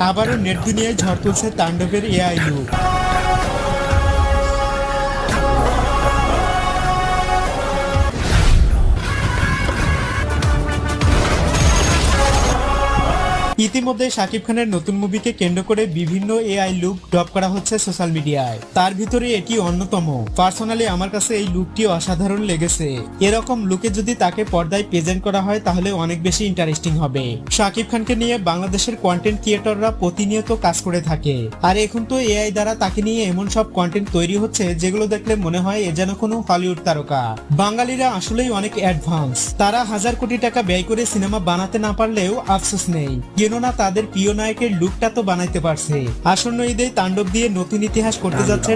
আবারও নেট দুনিয়ায় ঝড় তুলছে তাণ্ডবের এআই লুক। ইতিমধ্যে শাকিব খানের নতুন মুভিকে কেন্দ্র করে বিভিন্ন এআই লুক ড্রপ করা হচ্ছে সোশ্যাল মিডিয়ায়। তার ভিতরে এটি অন্যতম। পার্সোনালি আমার কাছে এই লুকটি অসাধারণ লেগেছে। এরকম লুকে যদি তাকে পর্দায় প্রেজেন্ট করা হয় তাহলে অনেক বেশি ইন্টারেস্টিং হবে। শাকিব খানকে নিয়ে বাংলাদেশের কন্টেন্ট ক্রিয়েটররা প্রতিনিয়ত কাজ করে থাকে, আর এখন তো এআই দ্বারা তাকে নিয়ে এমন সব কন্টেন্ট তৈরি হচ্ছে যেগুলো দেখলে মনে হয় এ যেন কোনো হলিউড তারকা। বাঙালিরা আসলেই অনেক অ্যাডভান্স। তারা হাজার কোটি টাকা ব্যয় করে সিনেমা বানাতে না পারলেও আফসোস নেই, কেননা তাদের প্রিয় নায়কের লুকটা তো বানাইতে পারছে। আসন্ন ঈদে তাণ্ডব দিয়ে নতুন ইতিহাস করতে যাচ্ছে